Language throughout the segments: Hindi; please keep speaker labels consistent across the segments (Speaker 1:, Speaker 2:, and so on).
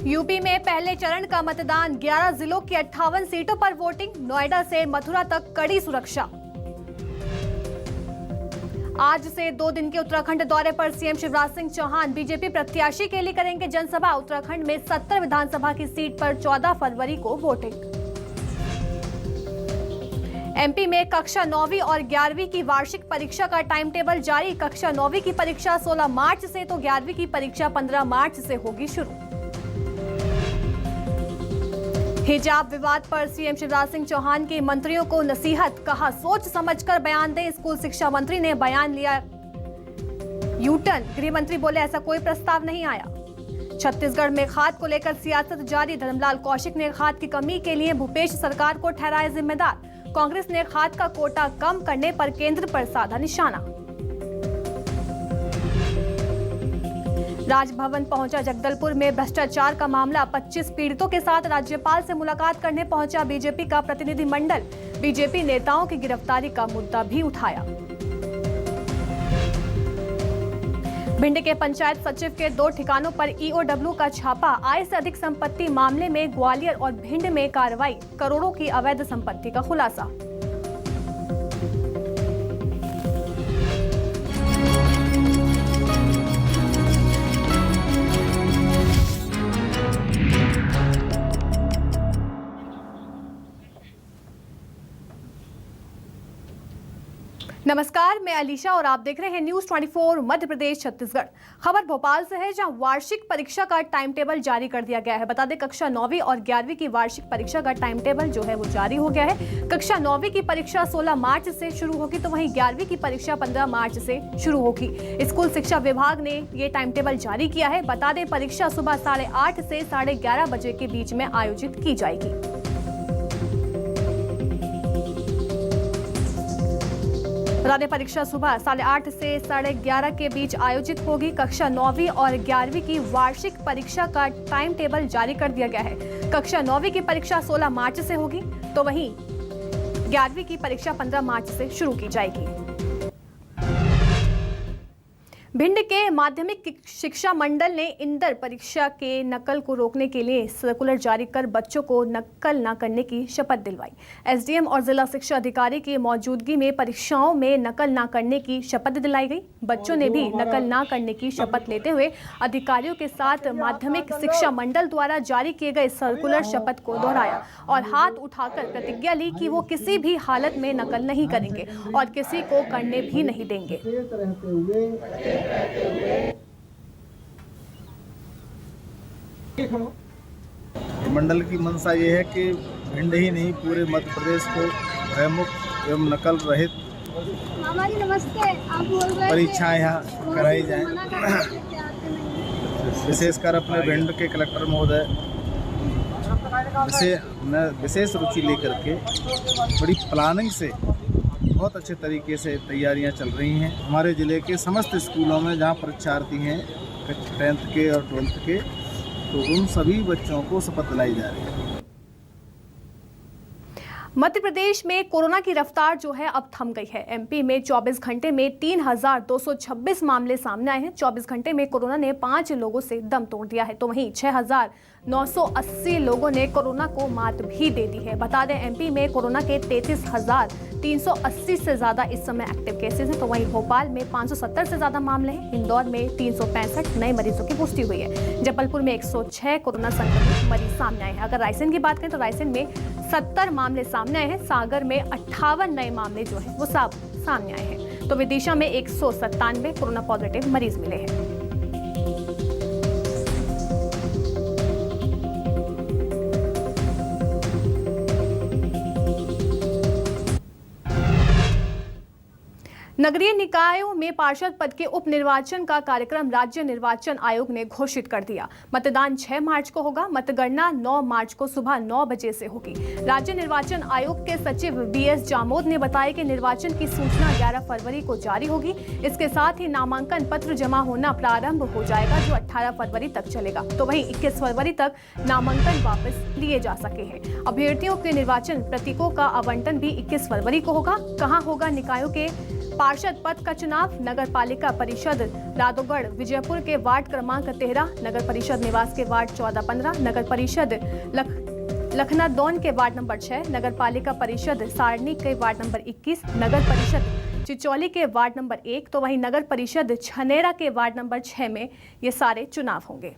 Speaker 1: यूपी में पहले चरण का मतदान, 11 जिलों की 58 सीटों पर वोटिंग, नोएडा से मथुरा तक कड़ी सुरक्षा। आज से 2 दिन के उत्तराखंड दौरे पर सीएम शिवराज सिंह चौहान बीजेपी प्रत्याशी के लिए करेंगे जनसभा। उत्तराखंड में 70 विधानसभा की सीट पर 14 फरवरी को वोटिंग। एमपी में कक्षा 9वीं और 11वीं की वार्षिक परीक्षा का टाइम टेबल जारी। कक्षा 9वीं की परीक्षा 16 मार्च से तो 11वीं की परीक्षा 15 मार्च से होगी शुरू। हिजाब विवाद पर सीएम शिवराज सिंह चौहान की मंत्रियों को नसीहत, कहा सोच समझकर बयान दें। स्कूल शिक्षा मंत्री ने बयान लिया यूटर्न, गृह मंत्री बोले ऐसा कोई प्रस्ताव नहीं आया। छत्तीसगढ़ में खाद को लेकर सियासत जारी। धर्मलाल कौशिक ने खाद की कमी के लिए भूपेश सरकार को ठहराया जिम्मेदार। कांग्रेस ने खाद का कोटा कम करने पर केंद्र पर साधा निशाना। राजभवन पहुंचा जगदलपुर में भ्रष्टाचार का मामला। 25 पीड़ितों के साथ राज्यपाल से मुलाकात करने पहुंचा बीजेपी का प्रतिनिधिमंडल। बीजेपी नेताओं की गिरफ्तारी का मुद्दा भी उठाया। भिंड के पंचायत सचिव के 2 ठिकानों पर ईओडब्ल्यू का छापा। आय से अधिक संपत्ति मामले में ग्वालियर और भिंड में कार्रवाई। करोड़ों की अवैध संपत्ति का खुलासा। नमस्कार, मैं अलीशा और आप देख रहे हैं न्यूज 24 मध्य प्रदेश छत्तीसगढ़। खबर भोपाल से है, जहां वार्षिक परीक्षा का टाइम टेबल जारी कर दिया गया है। बता दें, कक्षा 9वीं और 11वीं की वार्षिक परीक्षा का टाइम टेबल जो है वो जारी हो गया है। कक्षा 9वीं की परीक्षा 16 मार्च से शुरू होगी, तो वहीं 11वीं की परीक्षा 15 मार्च से शुरू होगी। स्कूल शिक्षा विभाग ने ये टाइम टेबल जारी किया है। बता दें, परीक्षा सुबह 8:30 से 11:30 बजे के बीच में आयोजित की जाएगी। बता दें, परीक्षा सुबह 8:30 से 11:30 के बीच आयोजित होगी। कक्षा 9वीं और 11वीं की वार्षिक परीक्षा का टाइम टेबल जारी कर दिया गया है। कक्षा 9वीं की परीक्षा 16 मार्च से होगी, तो वहीं 11वीं की परीक्षा 15 मार्च से शुरू की जाएगी। भिंड के माध्यमिक शिक्षा मंडल ने इंटर परीक्षा के नकल को रोकने के लिए सर्कुलर जारी कर बच्चों को नकल न करने की शपथ दिलवाई। एसडीएम और जिला शिक्षा अधिकारी की मौजूदगी में परीक्षाओं में नकल न करने की शपथ दिलाई गई। बच्चों ने भी नकल न करने की शपथ लेते हुए अधिकारियों के साथ माध्यमिक शिक्षा मंडल द्वारा जारी किए गए सर्कुलर शपथ को दोहराया और हाथ उठाकर प्रतिज्ञा ली कि वो किसी भी हालत में नकल नहीं करेंगे और किसी को करने भी नहीं देंगे।
Speaker 2: मंडल की मंशा ये है कि भिंड ही नहीं पूरे मध्य प्रदेश को भयमुक्त एवं नकल रहित परीक्षाएं यहाँ कराई जाएं। विशेषकर अपने भिंड के कलेक्टर महोदय इसे विशेष रुचि लेकर के बड़ी प्लानिंग से बहुत अच्छे तरीके से तैयारियां चल रही हैं। हमारे ज़िले के समस्त स्कूलों में जहां परीक्षार्थी हैं 10th के और 12th के, तो उन सभी बच्चों को शपथ दिलाई जा रही है।
Speaker 1: मध्य प्रदेश में कोरोना की रफ्तार जो है अब थम गई है। एमपी में 24 घंटे में 3,226 मामले सामने आए हैं। 24 घंटे में कोरोना ने 5 लोगों से दम तोड़ दिया है, तो वहीं 6,980 लोगों ने कोरोना को मात भी दे दी है। बता दें, एमपी में कोरोना के 33,380 से ज्यादा इस समय एक्टिव केसेस हैं, तो वहीं भोपाल में 570 से ज्यादा मामले हैं। इंदौर में 365 नए मरीजों की पुष्टि हुई है। जबलपुर में 106 कोरोना संक्रमित मरीज सामने आए हैं। अगर रायसेन की बात करें तो रायसेन में 70 मामले सामने आए हैं। सागर में 58 नए मामले जो हैं वो सब सामने आए हैं। तो विदिशा में 197 कोरोना पॉजिटिव मरीज मिले हैं। नगरीय निकायों में पार्षद पद के उपनिर्वाचन का कार्यक्रम राज्य निर्वाचन आयोग ने घोषित कर दिया। मतदान 6 मार्च को होगा। मतगणना 9 मार्च को सुबह 9 बजे से होगी। राज्य निर्वाचन आयोग के सचिव बीएस जामोद ने बताया कि निर्वाचन की सूचना 11 फरवरी को जारी होगी। इसके साथ ही नामांकन पत्र जमा होना प्रारंभ हो जाएगा, जो 18 फरवरी तक चलेगा। तो वहीं 21 फरवरी तक नामांकन वापस लिए जा सके हैं। अभ्यर्थियों के निर्वाचन प्रतीकों का आवंटन भी 21 फरवरी को होगा। कहां होगा निकायों के पार्षद पद का चुनाव। नगर पालिका परिषद रादोगढ़ विजयपुर के वार्ड क्रमांक 13, नगर परिषद निवास के वार्ड 14-15, नगर परिषद लखनादौन के वार्ड नंबर 6, नगर पालिका परिषद सारनी के वार्ड नंबर 21, नगर परिषद चिचौली के वार्ड नंबर 1, तो वहीं नगर परिषद छनेरा के वार्ड नंबर 6 में ये सारे चुनाव होंगे।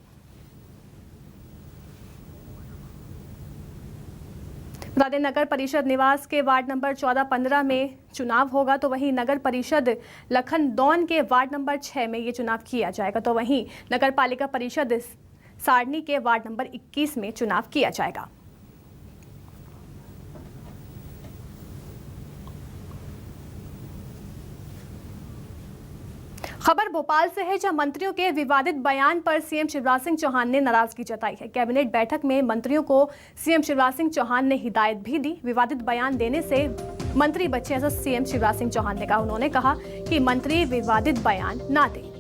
Speaker 1: बता दें, नगर परिषद निवास के वार्ड नंबर 14-15 में चुनाव होगा, तो वहीं नगर परिषद लखनदौन के वार्ड नंबर 6 में ये चुनाव किया जाएगा, तो वहीं नगर पालिका परिषद सारनी के वार्ड नंबर 21 में चुनाव किया जाएगा। खबर भोपाल से है, जहां मंत्रियों के विवादित बयान पर सीएम शिवराज सिंह चौहान ने नाराजगी जताई है। कैबिनेट बैठक में मंत्रियों को सीएम शिवराज सिंह चौहान ने हिदायत भी दी। विवादित बयान देने से मंत्री बचे, ऐसा सीएम शिवराज सिंह चौहान ने कहा। उन्होंने कहा कि मंत्री विवादित बयान ना दें।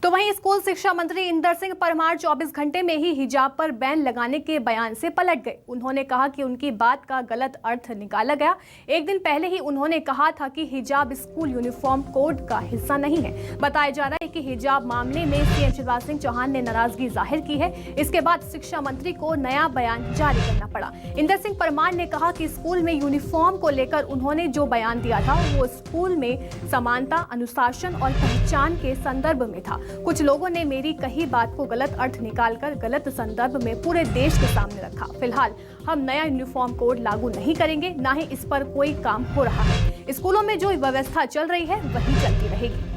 Speaker 1: तो वहीं स्कूल शिक्षा मंत्री इंदर सिंह परमार 24 घंटे में ही हिजाब पर बैन लगाने के बयान से पलट गए। उन्होंने कहा कि उनकी बात का गलत अर्थ निकाला गया। एक दिन पहले ही उन्होंने कहा था कि हिजाब स्कूल यूनिफॉर्म कोड का हिस्सा नहीं है। बताया जा रहा है कि हिजाब मामले में सीएम शिवराज सिंह चौहान ने नाराजगी जाहिर की है। इसके बाद शिक्षा मंत्री को नया बयान जारी करना पड़ा। इंदर सिंह परमार ने कहा कि स्कूल में यूनिफॉर्म को लेकर उन्होंने जो बयान दिया था वो स्कूल में समानता, अनुशासन और पहचान के संदर्भ में था। कुछ लोगों ने मेरी कही बात को गलत अर्थ निकालकर गलत संदर्भ में पूरे देश के सामने रखा। फिलहाल हम नया यूनिफॉर्म कोड लागू नहीं करेंगे, ना ही इस पर कोई काम हो रहा है। स्कूलों में जो व्यवस्था चल रही है वही चलती रहेगी।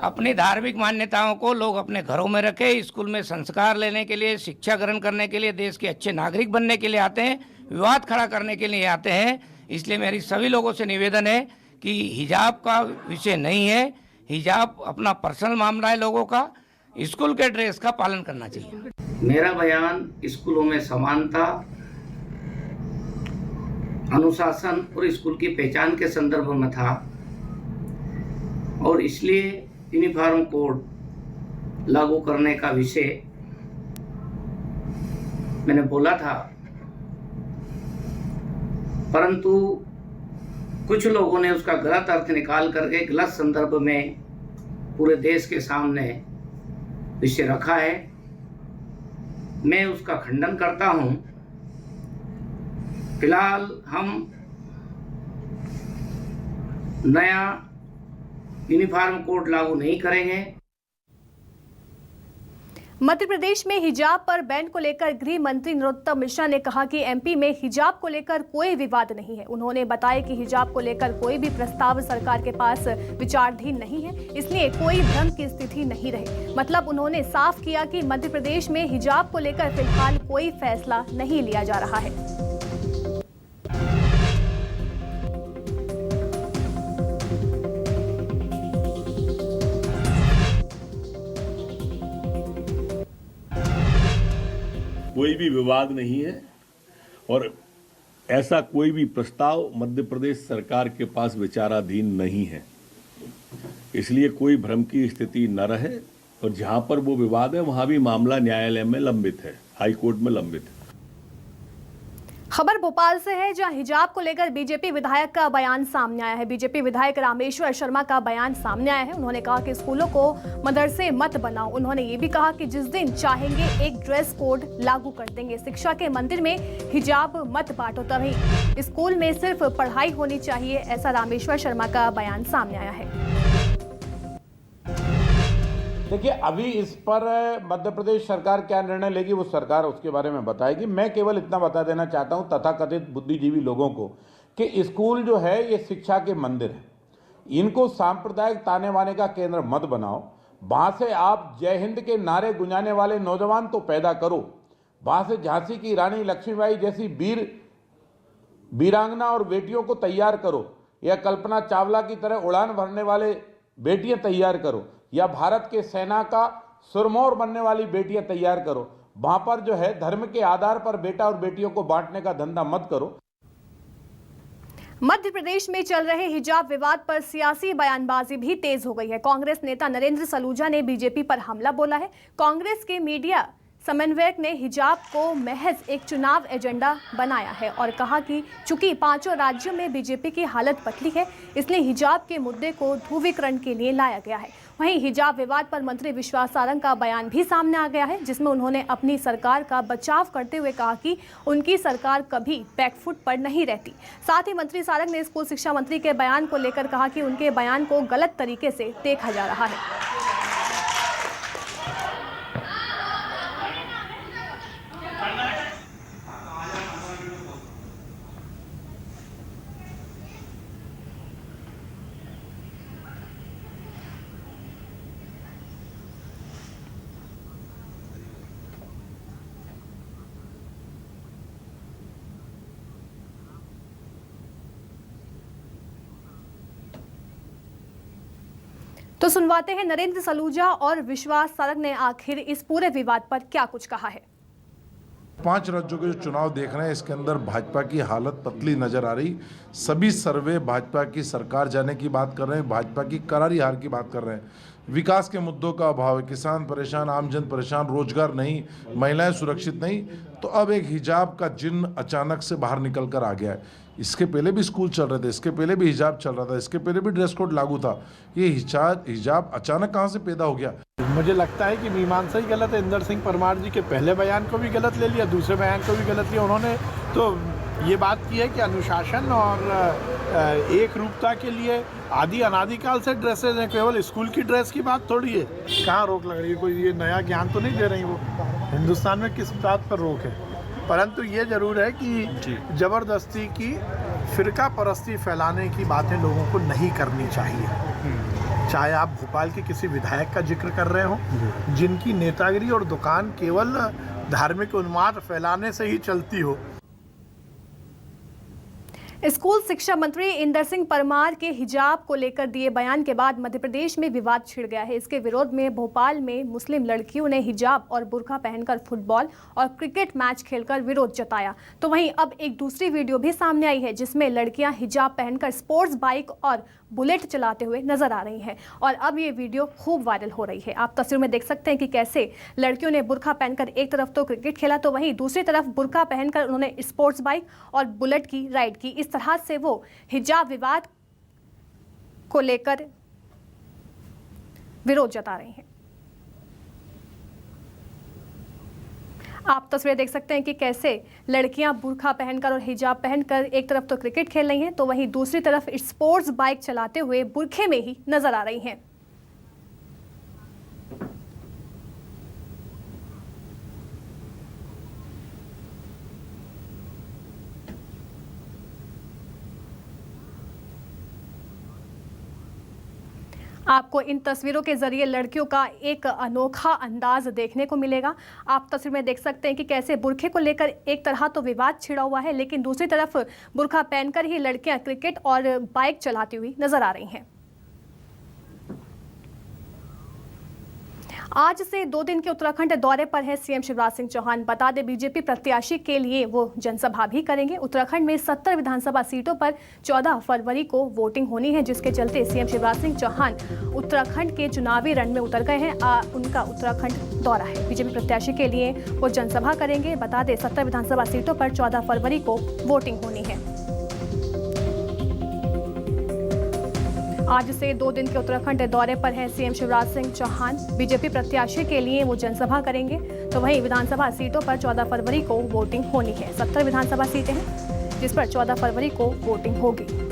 Speaker 3: अपनी धार्मिक मान्यताओं को लोग अपने घरों में रखें। स्कूल में संस्कार लेने के लिए, शिक्षा ग्रहण करने के लिए, देश के अच्छे नागरिक बनने के लिए आते हैं, विवाद खड़ा करने के लिए आते हैं। इसलिए मेरी सभी लोगों से निवेदन है कि हिजाब का विषय नहीं है, हिजाब अपना पर्सनल मामला है लोगों का। स्कूल के ड्रेस का पालन करना चाहिए।
Speaker 4: मेरा बयान स्कूलों में समानता, अनुशासन और स्कूल की पहचान के संदर्भ में था और इसलिए यूनिफॉर्म कोड लागू करने का विषय मैंने बोला था, परंतु कुछ लोगों ने उसका गलत अर्थ निकाल करके गलत संदर्भ में पूरे देश के सामने विषय रखा है। मैं उसका खंडन करता हूं। फिलहाल हम नया यूनिफॉर्म कोड लागू नहीं करेंगे।
Speaker 1: मध्य प्रदेश में हिजाब पर बैन को लेकर गृह मंत्री नरोत्तम मिश्रा ने कहा कि एमपी में हिजाब को लेकर कोई विवाद नहीं है। उन्होंने बताया कि हिजाब को लेकर कोई भी प्रस्ताव सरकार के पास विचाराधीन नहीं है, इसलिए कोई भ्रम की स्थिति नहीं रहे। मतलब उन्होंने साफ किया कि मध्य प्रदेश में हिजाब को लेकर फिलहाल कोई फैसला नहीं लिया जा रहा है।
Speaker 5: कोई भी विवाद नहीं है और ऐसा कोई भी प्रस्ताव मध्य प्रदेश सरकार के पास विचाराधीन नहीं है, इसलिए कोई भ्रम की स्थिति न रहे। और जहां पर वो विवाद है वहां भी मामला न्यायालय में लंबित है, हाई कोर्ट में लंबित है।
Speaker 1: खबर भोपाल से है, जहां हिजाब को लेकर बीजेपी विधायक का बयान सामने आया है। बीजेपी विधायक रामेश्वर शर्मा का बयान सामने आया है। उन्होंने कहा कि स्कूलों को मदरसे मत बनाओ। उन्होंने ये भी कहा कि जिस दिन चाहेंगे एक ड्रेस कोड लागू कर देंगे। शिक्षा के मंदिर में हिजाब मत बांटो, तभी स्कूल में सिर्फ पढ़ाई होनी चाहिए, ऐसा रामेश्वर शर्मा का बयान सामने आया है।
Speaker 6: देखिए, अभी इस पर मध्य प्रदेश सरकार क्या निर्णय लेगी वो सरकार उसके बारे में बताएगी। मैं केवल इतना बता देना चाहता हूं तथाकथित बुद्धिजीवी लोगों को कि स्कूल जो है ये शिक्षा के मंदिर है, इनको सांप्रदायिक ताने बाने का केंद्र मत बनाओ। वहां से आप जय हिंद के नारे गुंजाने वाले नौजवान तो पैदा करो, वहां से झांसी की रानी लक्ष्मीबाई जैसी वीरांगना और बेटियों को तैयार करो, या कल्पना चावला की तरह उड़ान भरने वाले बेटियां तैयार करो, या भारत के सेना का सुरमौर बनने वाली बेटियां तैयार करो। वहां पर जो है धर्म के आधार पर बेटा और बेटियों को बांटने का धंधा मत करो।
Speaker 1: मध्य प्रदेश में चल रहे हिजाब विवाद पर सियासी बयानबाजी भी तेज हो गई है। कांग्रेस नेता नरेंद्र सलूजा ने बीजेपी पर हमला बोला है। कांग्रेस के मीडिया समन्वयक ने हिजाब को महज एक चुनाव एजेंडा बनाया है और कहा कि चूंकि 5 राज्यों में बीजेपी की हालत पतली है, इसलिए हिजाब के मुद्दे को ध्रुवीकरण के लिए लाया गया है। वहीं हिजाब विवाद पर मंत्री विश्वास सारंग का बयान भी सामने आ गया है, जिसमें उन्होंने अपनी सरकार का बचाव करते हुए कहा कि उनकी सरकार कभी बैकफुट पर नहीं रहती। साथ ही मंत्री सारंग ने स्कूल शिक्षा मंत्री के बयान को लेकर कहा कि उनके बयान को गलत तरीके से देखा जा रहा है। तो सुनवाते हैं नरेंद्र सलूजा और विश्वास सारंग ने आखिर इस पूरे विवाद पर क्या कुछ कहा है।
Speaker 7: 5 राज्यों के जो चुनाव देख रहे हैं, इसके अंदर भाजपा की हालत पतली नजर आ रही। सभी सर्वे भाजपा की सरकार जाने की बात कर रहे हैं, भाजपा की करारी हार की बात कर रहे हैं। विकास के मुद्दों का अभाव है, किसान परेशान, आमजन परेशान, रोजगार नहीं, महिलाएं सुरक्षित नहीं। तो अब एक हिजाब का जिन्न अचानक से बाहर निकल कर आ गया है। इसके पहले भी स्कूल चल रहे थे, इसके पहले भी हिजाब चल रहा था, इसके पहले भी ड्रेस कोड लागू था। ये हिजाब अचानक कहाँ से पैदा हो गया?
Speaker 8: मुझे लगता है कि मीमांसा ही गलत है। इंदर सिंह परमार जी के पहले बयान को भी गलत ले लिया, दूसरे बयान को भी गलत लिया। उन्होंने तो ये बात की है कि अनुशासन और एक रूपता के लिए आदि अनादिकाल से ड्रेसेज हैं, केवल स्कूल की ड्रेस की बात थोड़ी है। कहाँ रोक लग रही है? कोई ये नया ज्ञान तो नहीं दे रही वो। हिंदुस्तान में किस बात पर रोक है? परंतु ये ज़रूर है कि ज़बरदस्ती की फ़िरका परस्ती फैलाने की बातें लोगों को नहीं करनी चाहिए। चाहे आप भोपाल के किसी विधायक का जिक्र कर रहे हो, जिनकी नेतागिरी और दुकान केवल धार्मिक उन्माद फैलाने से ही चलती हो।
Speaker 1: स्कूल शिक्षा मंत्री इंदर सिंह परमार के हिजाब को लेकर दिए बयान के बाद मध्य प्रदेश में विवाद छिड़ गया है। इसके विरोध में भोपाल में मुस्लिम लड़कियों ने हिजाब और बुर्का पहनकर फुटबॉल और क्रिकेट मैच खेलकर विरोध जताया। तो वहीं अब एक दूसरी वीडियो भी सामने आई है, जिसमें लड़कियां हिजाब पहनकर स्पोर्ट्स बाइक और बुलेट चलाते हुए नजर आ रही हैं और अब ये वीडियो खूब वायरल हो रही है। आप तस्वीर में देख सकते हैं कि कैसे लड़कियों ने बुर्का पहनकर एक तरफ तो क्रिकेट खेला, तो वहीं दूसरी तरफ बुर्का पहनकर उन्होंने स्पोर्ट्स बाइक और बुलेट की राइड की। इस तरह से वो हिजाब विवाद को लेकर विरोध जता रही हैं। आप तस्वीरें देख सकते हैं कि कैसे लड़कियां बुर्का पहनकर और हिजाब पहनकर एक तरफ तो क्रिकेट खेल रही हैं, तो वहीं दूसरी तरफ स्पोर्ट्स बाइक चलाते हुए बुर्खे में ही नजर आ रही हैं। आपको इन तस्वीरों के जरिए लड़कियों का एक अनोखा अंदाज देखने को मिलेगा। आप तस्वीर में देख सकते हैं कि कैसे बुर्खे को लेकर एक तरह तो विवाद छिड़ा हुआ है, लेकिन दूसरी तरफ बुर्खा पहनकर ही लड़कियां क्रिकेट और बाइक चलाती हुई नजर आ रही हैं। आज से 2 दिन के उत्तराखंड दौरे पर है सीएम शिवराज सिंह चौहान। बता दें, बीजेपी प्रत्याशी के लिए वो जनसभा भी करेंगे। उत्तराखंड में 70 विधानसभा सीटों पर 14 फरवरी को वोटिंग होनी है, जिसके चलते सीएम शिवराज सिंह चौहान उत्तराखंड के चुनावी रण में उतर गए हैं। उनका उत्तराखंड दौरा है। बीजेपी प्रत्याशी के लिए वो जनसभा करेंगे। बता दें, 70 विधानसभा सीटों पर 14 फरवरी को वोटिंग होनी है। आज से 2 दिन के उत्तराखंड दौरे पर हैं सीएम शिवराज सिंह चौहान। बीजेपी प्रत्याशी के लिए वो जनसभा करेंगे, तो वहीं विधानसभा सीटों पर 14 फरवरी को वोटिंग होनी है। 70 विधानसभा सीटें हैं, जिस पर 14 फरवरी को वोटिंग होगी।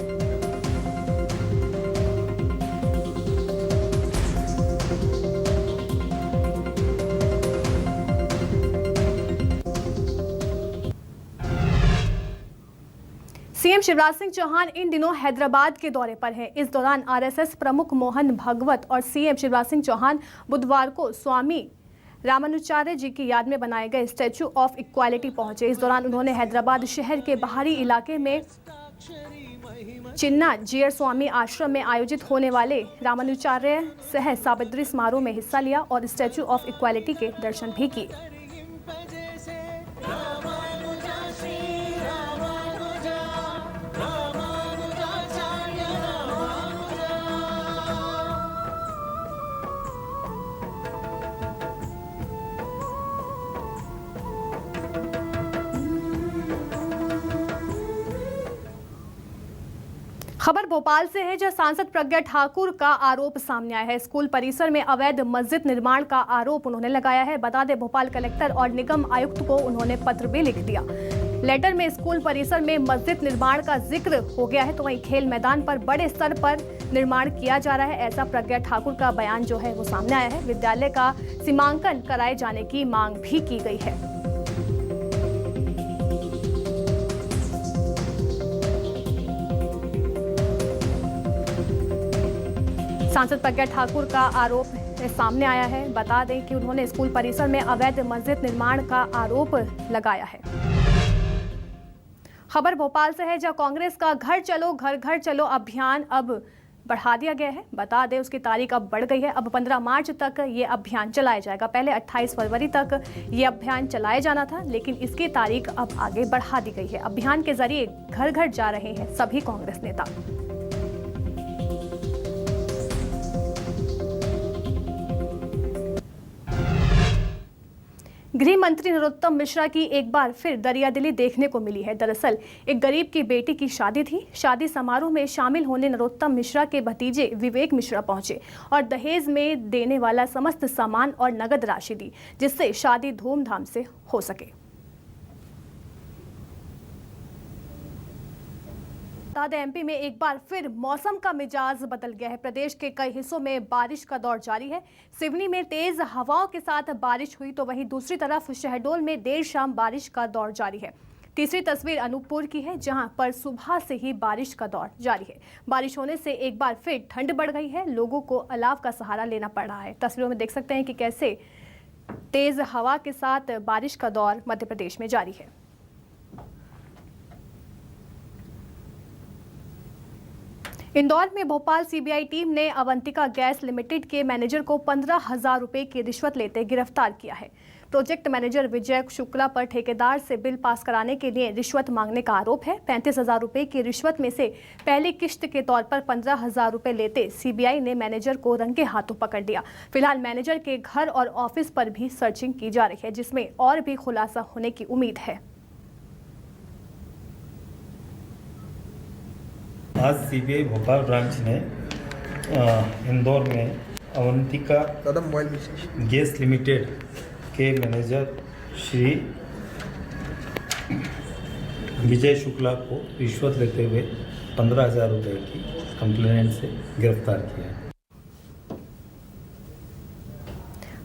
Speaker 1: सीएम शिवराज सिंह चौहान इन दिनों हैदराबाद के दौरे पर हैं। इस दौरान आरएसएस प्रमुख मोहन भागवत और सीएम शिवराज सिंह चौहान बुधवार को स्वामी रामानुजाचार्य जी की याद में बनाए गए स्टैचू ऑफ इक्वालिटी पहुंचे। इस दौरान उन्होंने हैदराबाद शहर के बाहरी इलाके में चिन्ना जीयर स्वामी आश्रम में आयोजित होने वाले रामानुजाचार्य सह सावित्री समारोह में हिस्सा लिया और स्टैचू ऑफ इक्वालिटी के दर्शन भी किए। खबर भोपाल से है, जहां सांसद प्रज्ञा ठाकुर का आरोप सामने आया है। स्कूल परिसर में अवैध मस्जिद निर्माण का आरोप उन्होंने लगाया है। बता दें, भोपाल कलेक्टर और निगम आयुक्त को उन्होंने पत्र भी लिख दिया। लेटर में स्कूल परिसर में मस्जिद निर्माण का जिक्र हो गया है, तो वहीं खेल मैदान पर बड़े स्तर पर निर्माण किया जा रहा है, ऐसा प्रज्ञा ठाकुर का बयान जो है वो सामने आया है। विद्यालय का सीमांकन कराए जाने की मांग भी की गई है। सांसद प्रज्ञा ठाकुर का आरोप सामने आया है। बता दें कि उन्होंने स्कूल परिसर में अवैध मस्जिद निर्माण का आरोप लगाया है। खबर भोपाल से है, जहां कांग्रेस का घर चलो घर घर चलो अभियान अब बढ़ा दिया गया है। बता दें, उसकी तारीख अब बढ़ गई है। अब 15 मार्च तक ये अभियान चलाया जाएगा। पहले 28 फरवरी तक ये अभियान चलाया जाना था, लेकिन इसकी तारीख अब आगे बढ़ा दी गई है। अभियान के जरिए घर घर जा रहे हैं सभी कांग्रेस नेता। गृह मंत्री नरोत्तम मिश्रा की एक बार फिर दरियादिली देखने को मिली है। दरअसल एक गरीब की बेटी की शादी थी। शादी समारोह में शामिल होने नरोत्तम मिश्रा के भतीजे विवेक मिश्रा पहुंचे और दहेज में देने वाला समस्त सामान और नगद राशि दी, जिससे शादी धूमधाम से हो सके। एमपी में एक बार फिर मौसम का मिजाज बदल गया है। प्रदेश के कई हिस्सों में बारिश का दौर जारी है। सिवनी में तेज हवाओं के साथ बारिश हुई, तो वहीं दूसरी तरफ शहडोल में देर शाम बारिश का दौर जारी है। तीसरी तस्वीर अनूपपुर की है, जहां पर सुबह से ही बारिश का दौर जारी है। बारिश होने से एक बार फिर ठंड बढ़ गई है। लोगों को अलाव का सहारा लेना पड़ रहा है। तस्वीरों में देख सकते हैं कि कैसे तेज हवा के साथ बारिश का दौर मध्य प्रदेश में जारी है। इंदौर में भोपाल सीबीआई टीम ने अवंतिका गैस लिमिटेड के मैनेजर को 15,000 रुपए की रिश्वत लेते गिरफ्तार किया है। प्रोजेक्ट मैनेजर विजय शुक्ला पर ठेकेदार से बिल पास कराने के लिए रिश्वत मांगने का आरोप है। 35,000 रुपए की रिश्वत में से पहली किश्त के तौर पर 15,000 रुपए लेते सीबीआई ने मैनेजर को रंगे हाथों पकड़ लिया। फिलहाल मैनेजर के घर और ऑफिस पर भी सर्चिंग की जा रही है, जिसमें और भी खुलासा होने की उम्मीद है।
Speaker 9: आज सीबीआई भोपाल ब्रांच ने इंदौर में अवंतिका गैस लिमिटेड के मैनेजर श्री विजय शुक्ला को रिश्वत लेते हुए 15,000 रुपये की कंप्लेंट से गिरफ्तार किया।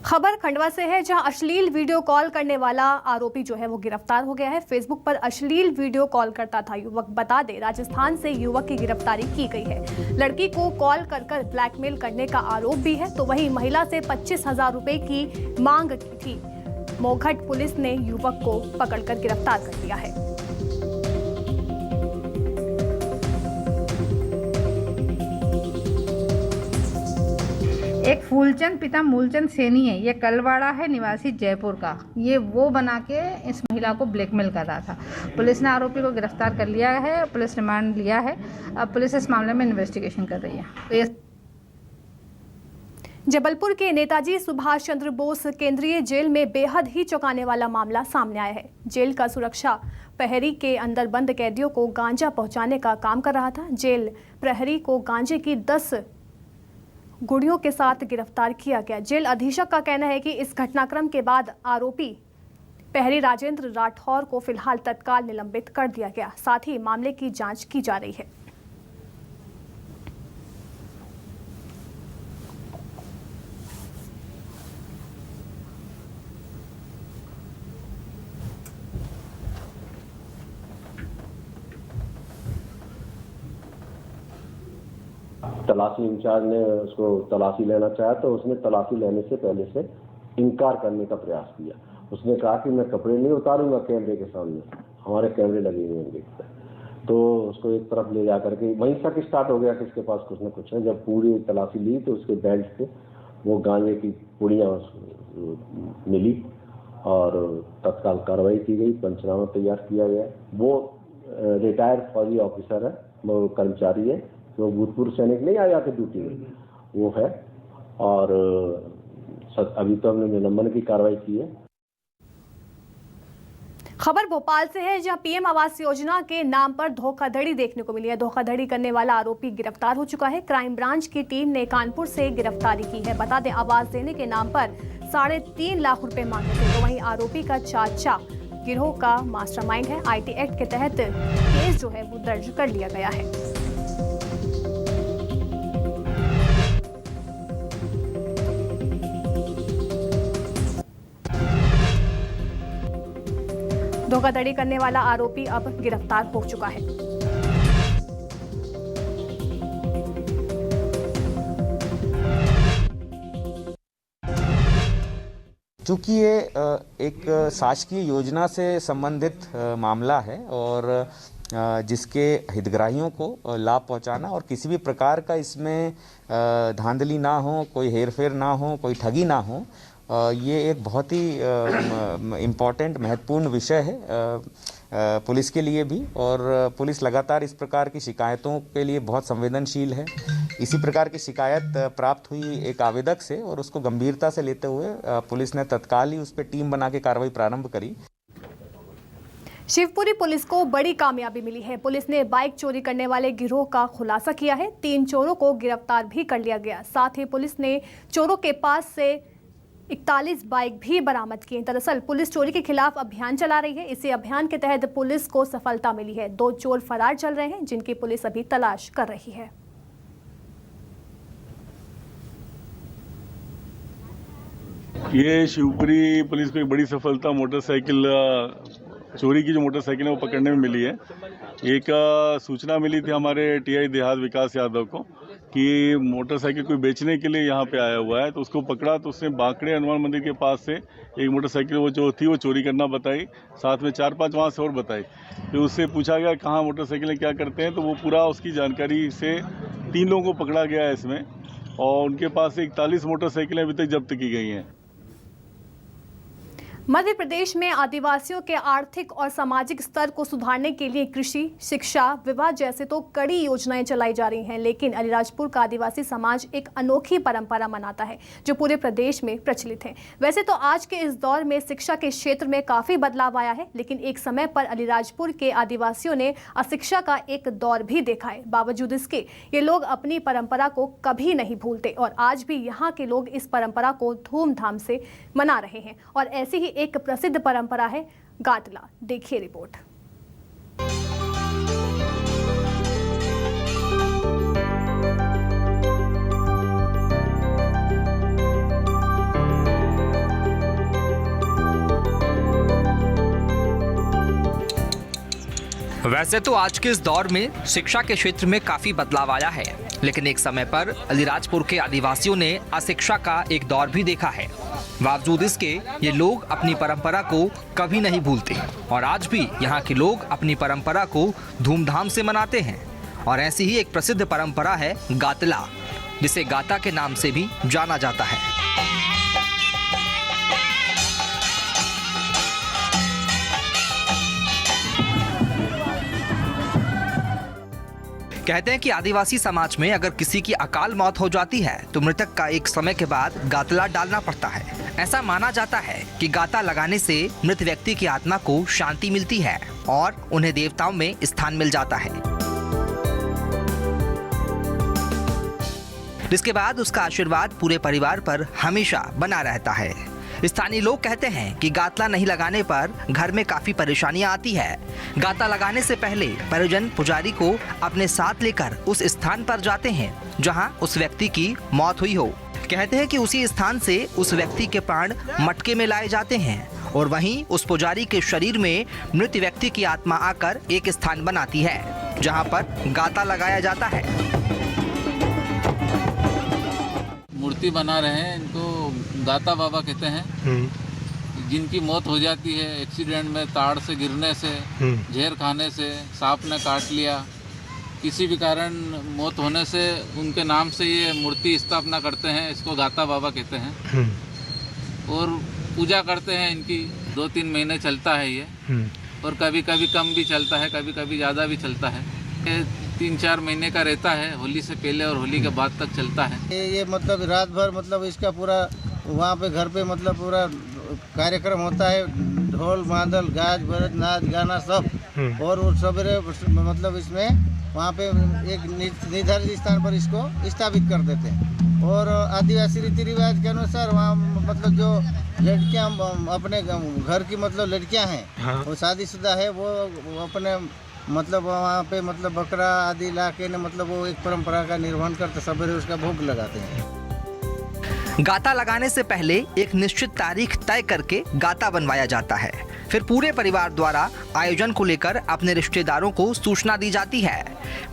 Speaker 1: खबर खंडवा से है, जहां अश्लील वीडियो कॉल करने वाला आरोपी जो है वो गिरफ्तार हो गया है। फेसबुक पर अश्लील वीडियो कॉल करता था युवक। बता दे, राजस्थान से युवक की गिरफ्तारी की गई है। लड़की को कॉल कर ब्लैकमेल करने का आरोप भी है, तो वहीं महिला से 25,000 रुपए की मांग की थी। मोघट पुलिस ने युवक को पकड़कर गिरफ्तार कर लिया है।
Speaker 10: एक फूलचंद पिता मूलचंद सैनी है, ये कलवाड़ा है, निवासी जयपुर का। ये वो बना के इस महिला को ब्लैकमेल कर रहा था। पुलिस ने आरोपी को गिरफ्तार कर लिया है। पुलिस रिमांड लिया है। अब पुलिस इस मामले में इन्वेस्टिगेशन कर रही है। तो ये
Speaker 1: जबलपुर के नेताजी सुभाष चंद्र बोस केंद्रीय जेल में बेहद ही चौंकाने वाला मामला सामने आया है। जेल का सुरक्षा प्रहरी के अंदर बंद कैदियों को गांजा पहुंचाने का काम कर रहा था। जेल प्रहरी को गांजे की 10 गुड़ियों के साथ गिरफ्तार किया गया। जेल अधीक्षक का कहना है कि इस घटनाक्रम के बाद आरोपी प्रहरी राजेंद्र राठौर को फिलहाल तत्काल निलंबित कर दिया गया। साथ ही मामले की जांच की जा रही है।
Speaker 11: तलाशी इंचार्ज ने उसको तलाशी लेना चाहा, तो उसने तलाशी लेने से पहले से इनकार करने का प्रयास किया। उसने कहा कि मैं कपड़े नहीं उतारूंगा कैमरे के सामने, हमारे कैमरे लगे हुए हैं। तो उसको एक तरफ ले जा करके वहीं तक स्टार्ट हो गया कि इसके पास कुछ न कुछ है। जब पूरी तलाशी ली तो उसके बेल्ट से वो गांजे की पुड़ियाँ मिली और तत्काल कार्रवाई की गई, पंचनामा तैयार किया गया। वो रिटायर्ड फौजी ऑफिसर है, वो कर्मचारी है, जो भूतपूर्व सैनिक नहीं आ जाते ड्यूटी में, वो है। और अभी तो हमने निलंबन की कार्रवाई की है।
Speaker 1: खबर भोपाल से है, जहां पीएम आवास योजना के नाम पर धोखाधड़ी देखने को मिली है। धोखाधड़ी करने वाला आरोपी गिरफ्तार हो चुका है। क्राइम ब्रांच की टीम ने कानपुर से गिरफ्तारी की है। बता दें, आवास देने के नाम पर 3.5 लाख रुपए मांगे थे। तो वहीं आरोपी का चाचा गिरोह का मास्टरमाइंड है। आईटी एक्ट के तहत केस जो है वो दर्ज कर लिया गया है। धोखाधड़ी करने वाला आरोपी अब गिरफ्तार हो चुका है।
Speaker 12: चूँकि ये एक शासकीय योजना से संबंधित मामला है और जिसके हितग्राहियों को लाभ पहुंचाना और किसी भी प्रकार का इसमें धांधली ना हो, कोई हेरफेर ना हो, कोई ठगी ना हो, ये एक बहुत ही इम्पॉर्टेंट महत्वपूर्ण विषय है पुलिस के लिए भी। और पुलिस लगातार इस प्रकार की शिकायतों के लिए बहुत संवेदनशील है। इसी प्रकार की शिकायत प्राप्त हुई एक आवेदक से और उसको गंभीरता से लेते हुए पुलिस ने तत्काल ही उस पर टीम बना के कार्रवाई प्रारंभ करी।
Speaker 1: शिवपुरी पुलिस को बड़ी कामयाबी मिली है। पुलिस ने बाइक चोरी करने वाले गिरोह का खुलासा किया है। 3 चोरों को गिरफ्तार भी कर लिया गया। साथ ही पुलिस ने चोरों के पास से 41 बाइक भी बरामद किए। दरअसल पुलिस चोरी के खिलाफ अभियान चला रही है। इसी अभियान के तहत पुलिस को सफलता मिली है। 2 चोर फरार चल रहे हैं, जिनकी पुलिस अभी तलाश कर रही है।
Speaker 5: ये शिवपुरी पुलिस को एक बड़ी सफलता मोटरसाइकिल चोरी की जो मोटरसाइकिल है वो पकड़ने में मिली है। एक सूचना मिली थी हमारे टीआई देहात विकास यादव को कि मोटरसाइकिल कोई बेचने के लिए यहाँ पे आया हुआ है, तो उसको पकड़ा। तो उसने बांकड़े हनुमान मंदिर के पास से एक मोटरसाइकिल वो जो थी वो चोरी करना बताई, साथ में 4-5 वहाँ से और बताई। फिर उससे पूछा गया कहाँ मोटरसाइकिलें क्या करते हैं, तो वो पूरा उसकी जानकारी से 3 लोगों को पकड़ा गया है इसमें, और उनके पास से 41 मोटरसाइकिलें अभी तक जब्त की गई हैं।
Speaker 1: मध्य प्रदेश में आदिवासियों के आर्थिक और सामाजिक स्तर को सुधारने के लिए कृषि, शिक्षा, विवाह जैसे तो कड़ी योजनाएं चलाई जा रही हैं, लेकिन अलीराजपुर का आदिवासी समाज एक अनोखी परंपरा मनाता है जो पूरे प्रदेश में प्रचलित है। वैसे तो आज के इस दौर में शिक्षा के क्षेत्र में काफी बदलाव आया है, लेकिन एक समय पर अलीराजपुर के आदिवासियों ने अशिक्षा का एक दौर भी देखा है। बावजूद इसके ये लोग अपनी परंपरा को कभी नहीं भूलते और आज भी यहाँ के लोग इस परंपरा को धूमधाम से मना रहे हैं। और ऐसी ही एक प्रसिद्ध परंपरा है गातला। देखिए रिपोर्ट।
Speaker 13: वैसे तो आज के इस दौर में शिक्षा के क्षेत्र में काफी बदलाव आया है, लेकिन एक समय पर अलीराजपुर के आदिवासियों ने अशिक्षा का एक दौर भी देखा है। बावजूद इसके ये लोग अपनी परंपरा को कभी नहीं भूलते और आज भी यहाँ के लोग अपनी परंपरा को धूमधाम से मनाते हैं। और ऐसी ही एक प्रसिद्ध परंपरा है गातला, जिसे गाता के नाम से भी जाना जाता है। कहते हैं कि आदिवासी समाज में अगर किसी की अकाल मौत हो जाती है तो मृतक का एक समय के बाद गातला डालना पड़ता है। ऐसा माना जाता है कि गाता लगाने से मृत व्यक्ति की आत्मा को शांति मिलती है और उन्हें देवताओं में स्थान मिल जाता है, जिसके बाद उसका आशीर्वाद पूरे परिवार पर हमेशा बना रहता है। स्थानीय लोग कहते हैं कि गातला नहीं लगाने पर घर में काफी परेशानियां आती है। गाता लगाने से पहले परिजन पुजारी को अपने साथ लेकर उस स्थान पर जाते हैं जहां उस व्यक्ति की मौत हुई हो। कहते हैं कि उसी स्थान से उस व्यक्ति के प्राण मटके में लाए जाते हैं और वहीं उस पुजारी के शरीर में मृत व्यक्ति की आत्मा आकर एक स्थान बनाती है जहां पर गाता लगाया जाता है।
Speaker 14: मूर्ति बना रहे हैं, इनको गाता बाबा कहते हैं। जिनकी मौत हो जाती है एक्सीडेंट में, ताड़ से गिरने से, जहर खाने से, सांप ने काट लिया, किसी भी कारण मौत होने से उनके नाम से ये मूर्ति स्थापना करते हैं। इसको गाता बाबा कहते हैं और पूजा करते हैं। इनकी 2-3 महीने चलता है ये, और कभी कभी कम भी चलता है, कभी कभी ज़्यादा भी चलता है। ये 3-4 महीने का रहता है, होली से पहले और होली के बाद तक चलता है।
Speaker 15: ये मतलब रात भर मतलब इसका पूरा वहाँ पे घर पे मतलब पूरा कार्यक्रम होता है। ढोल मादल गाज बरत नाच गाना सब। और वो सवेरे मतलब इसमें वहाँ पे एक निर्धारित स्थान पर इसको स्थापित कर देते हैं। और आदिवासी रीति रिवाज के अनुसार वहाँ मतलब जो लड़कियाँ अपने घर की मतलब लड़कियाँ हैं वो शादीशुदा है, वो अपने मतलब वहाँ पे मतलब बकरा आदि ला के न मतलब वो एक परंपरा का निर्वहन करते, सवेरे उसका भोग लगाते हैं।
Speaker 13: गाता लगाने से पहले एक निश्चित तारीख तय करके गाता बनवाया जाता है। फिर पूरे परिवार द्वारा आयोजन को लेकर अपने रिश्तेदारों को सूचना दी जाती है।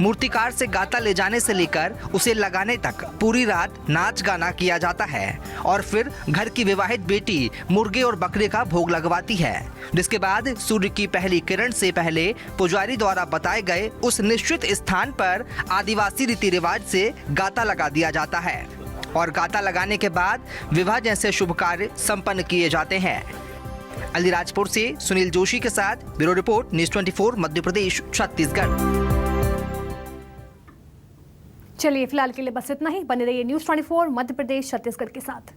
Speaker 13: मूर्तिकार से गाता ले जाने से लेकर उसे लगाने तक पूरी रात नाच गाना किया जाता है और फिर घर की विवाहित बेटी मुर्गे और बकरे का भोग लगवाती है, जिसके बाद सूर्य की पहली किरण से पहले पुजारी द्वारा बताए गए उस निश्चित स्थान पर आदिवासी रीति रिवाज से गाता लगा दिया जाता है और गाता लगाने के बाद विवाह जैसे शुभ कार्य संपन्न किए जाते हैं। अलीराजपुर से सुनील जोशी के साथ bureau report news 24 Madhya Pradesh Chhattisgarh.
Speaker 1: चलिए फिलहाल के लिए बस इतना ही। बने रहिए न्यूज़ 24 मध्य प्रदेश छत्तीसगढ़ के साथ।